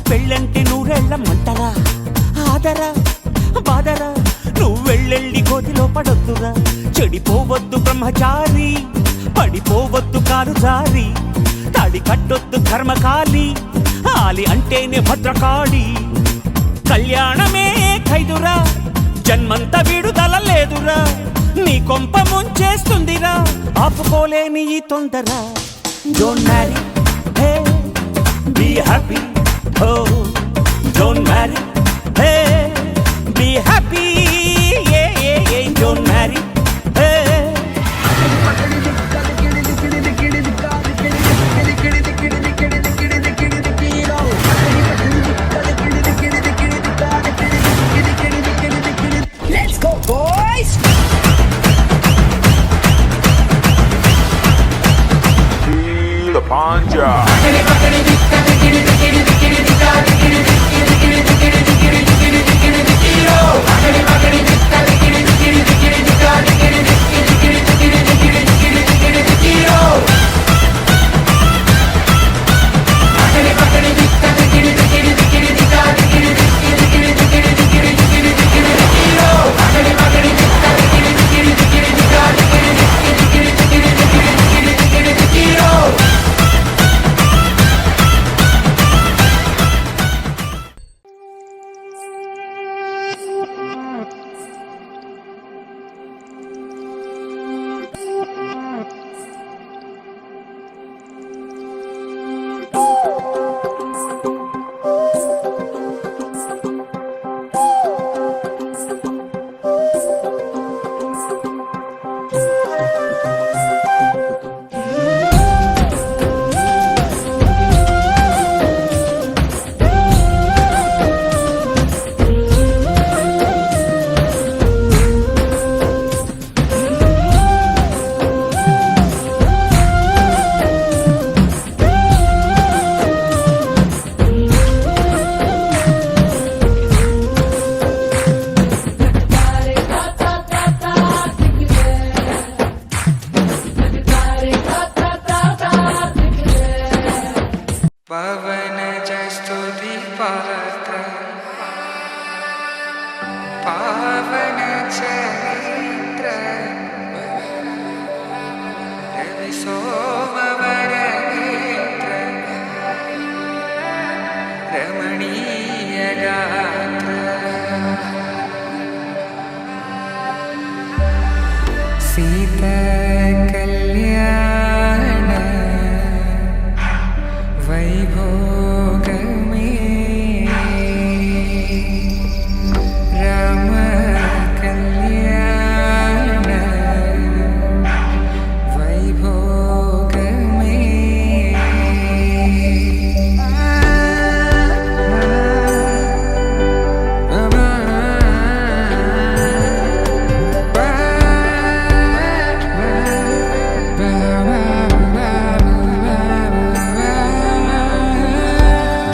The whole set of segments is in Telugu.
పెళ్ళంటే నూరెళ్ళమంటరా ఆదరా బాదరా నువ్వెళ్ళెళ్ళి కోతిలో పడొద్దురా చెడిపోవద్దు బ్రహ్మచారి పడిపోవద్దు కాలు జారి తాడి కట్టొద్దు కర్మకాలి ఆలి అంటేనే భద్రకాళి కళ్యాణమే ఖైదురా జన్మంత విడుదల లేదురా నీ కొంప ముంచేస్తుందిరా ఆపుకోలేని ఈ తొందర don't marry hey be happy oh don't marry hey be happy don't marry hey Boys! The Panja.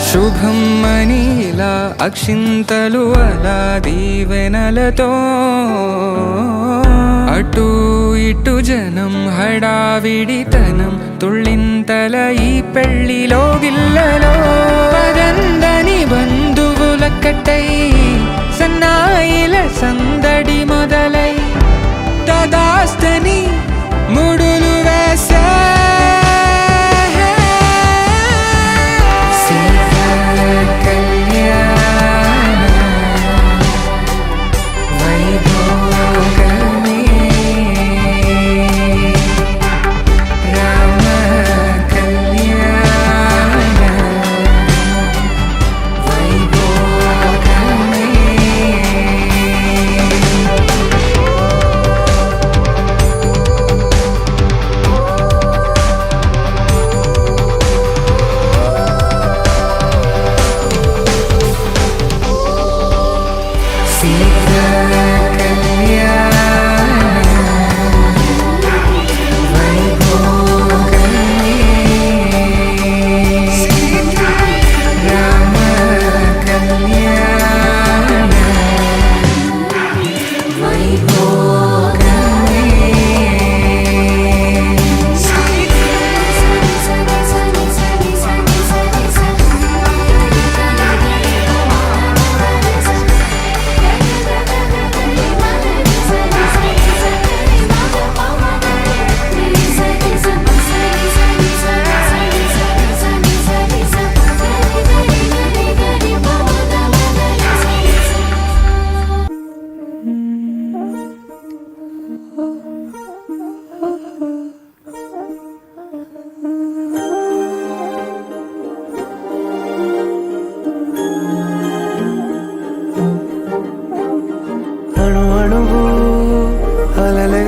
శుభం మనీలా అక్షింతలు అలా దీవెనలతో అటు ఇటు జనం హడావిడితనం తుళ్ళింతల ఈ పెళ్లిలో గిల్లలో పదందని బంధువుల కట్టై సన్నాయిల సందడి మొదలై తదాస్తని ముడులు వేసే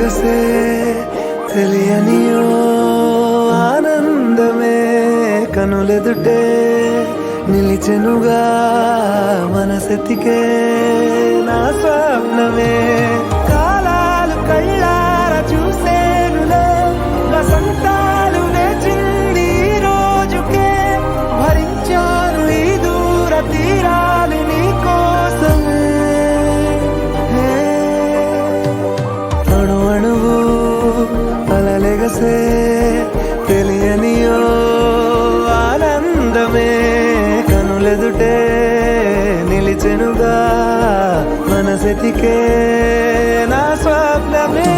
ఎగసే తెలియనియో ఆనందమే కనులెదుటే నిలిచెనుగా మనసెతికే నా స్వప్నమే కాలాలు కళ్ళార చూసేనులే వసంతాలు వేచింది ఈ రోజుకే భరించాను ఈ దూర తీరాలు నీ కోసమే అణు అణువు అలలెగసే తెలియనియో ఆనందమే కనులెదుటే నిలిచెనుగా మనసెతికే నా స్వప్నమే